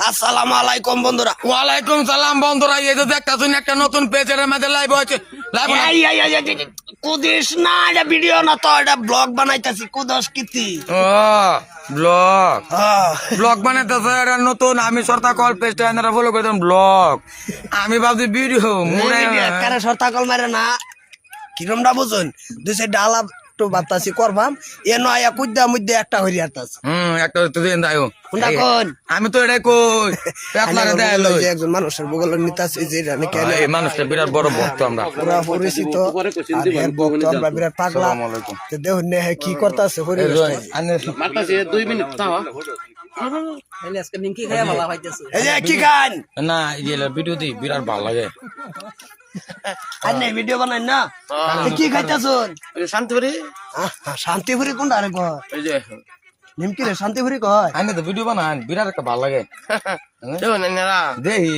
আসসালামু আলাইকুম বন্ধুরা। ওয়ালাইকুম সালাম বন্ধুরা, এই যে দেখতাছেন একটা নতুন পেজের মধ্যে লাইভ হয়েছে। লাইভ কুদিস না, এটা ভিডিও না তো, এটা ব্লগ বানাইতাছি। কুদস কিতি ও ব্লগ ব্লগ বানাইতেছে এটা নতুন। আমি সরতা কল পেজটা এনারা ফলো করতাম ব্লগ, আমি ভাবছি ভিডিও মুড়ে কারে সরতা কল মারে না, কিরমটা বুঝুন। দুই সাইড ডালা তো বাতাসি করবাম, এ নয় কুদ্দা মুদ্দে একটা হরি আতাস। একটা তো দেন দাও কোনটা কোন? আমি তো এটাই কই আপনারা দেখাইলো একজন মানুষের বগল নিতাছি যে জানি কেন। এই মানুষটা বিরাট বড় ভক্ত, আমরা পুরা পরিচিত আর এর ভক্ত, আমরা বিরাট পাগলা। তো দেখুন নে কি করতাছে হরি মারতাছে 2 মিনিট তাও এই যে কি গান না, এই যে ভিডিও দি বিরাট ভালো লাগে। আর নে ভিডিও বানাই না, কি খাইতাছুন? শান্তিপুরি শান্তিপুরি কোনটা রে কয়? এই যে নিমকি রে শান্তিপুরি কয়? আনে তো ভিডিও বানান বিরাট একটা ভালো লাগে। দেখি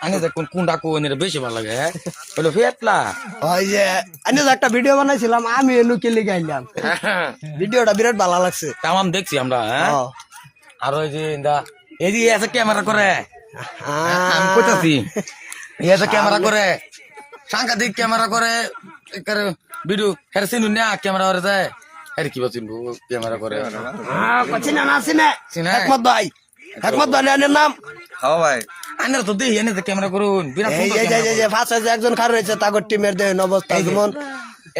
আনে যে কোনটা কোন বেশি ভালো লাগে হলো ফেটলা। ওই যে আমি তো একটা ভিডিও বানাইছিলাম, আমি লুকিয়ে লিখে আইলাম, ভিডিওটা বিরাট ভালো লাগছে। তামাম দেখছি আমরা। আর ওই যে এই যে এসে ক্যামেরা করে, আমি কইতাছি এসে ক্যামেরা করে, সাংঘাতিক ক্যামেরা করে ভিডিও হের চিনু না ক্যামেরা করে যায় হের কি বলছি ক্যামেরা করে চিনা না চিনে একমত ভাই, একমত ভাই এর নাম। হ্যাঁ ভাই, আইনার তো দেখি এনে ক্যামেরা করুন বিরাট এই যে ফাঁসে যে একজন খার রয়েছে তাগর টিমের দেন অবস্থা যেমন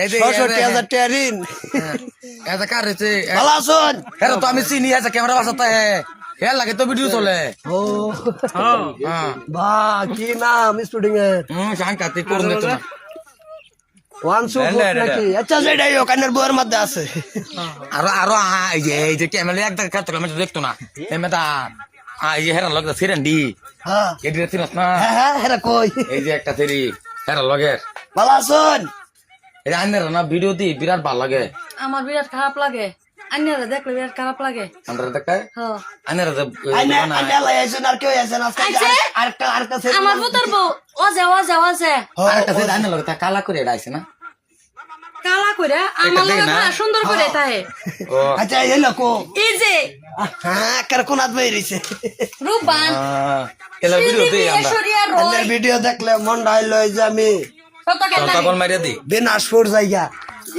৬৬,০০০ টাকা ঋণ। এসে কার হয়েছে ভালো আছেন? হের তো আমি চিনি, এসে ক্যামেরা বাসাতে হের লাগে তো ভিডিও চলে। ও বা কি নাম স্টুডিং এর? সাংঘাতিক করুন দেখতো না ওয়ান শো নাকি? আচ্ছা সেটাই ওখানের বইয়ের মধ্যে আছে। আরো আরো এই যে ক্যামেরা এক দেখা কাটতো আমি দেখতো না এমএটা এই যে হেরা লগা সিরেন্ডি হ্যাঁ এডিরে চিনস না? হ্যাঁ হেরা কই? এই যে একটা সেরি হেরা লগের। ভালো আছেন? এই আইনের না ভিডিও দি বিরাট ভালো লাগে। আমার বিরাট খারাপ লাগে, আইনারা দেখলে বিরাট খারাপ লাগে। আমরা দেখাই হ্যাঁ আইনের আইনা লাইছেন আর কেউ আছেন আজকে? আরেকটা সেরি আমার পুত্র বউ ওজে আরেকটা সেরি আইনের লগে তা কালা করে ডাইছে না কালা করে আমার দেখি লগে না? না সুন্দর করে তাই। ও আচ্ছা এই লোকো এই যে হ্যাঁ কার কোনাত বেরিয়েছে। রূপবান এলা ভিডিও দি আমরা সরিয়া আইনের রয় ভিডিও দেখলে মন ডাইল হই যে আমি কত কেন তখন মারিয়া দি বিনাশপুর জায়গা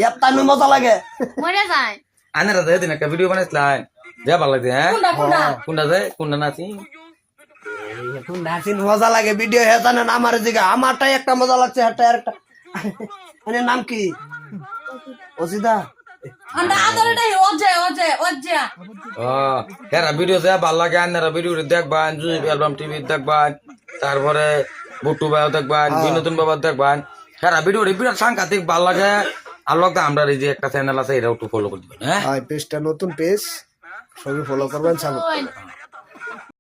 এত আমি মজা লাগে। মরে যায় আইনের দে দিন একটা ভিডিও বানাইছিলাম যা ভালো লাগে। হ্যাঁ কোনটা কোনটা যায় কোনটা নাচি নাচিন মজা লাগে ভিডিও হে জানেন আমার দিকে আমারটাই একটা মজা লাগছে, হাটটা আরেকটা। মানে নাম কি? অসিদা আমরা আদরটাই ওজে ও হেরা ভিডিও যা ভালো লাগে আইনারা ভিডিও দেখবান, জুজুব অ্যালবাম টিভি দেখবান, তারপরে বুটু ভাইও দেখবান, বিনোদন বাবা দেখবান। হেরা ভিডিও বিরাট সাংঘাতিক ভালো লাগে। আর লোক আমরা এই যে একটা চ্যানেল আছে এটাও একটু ফলো করে দিবেন। হ্যাঁ পেজটা নতুন পেজ, সবই ফলো করবেন।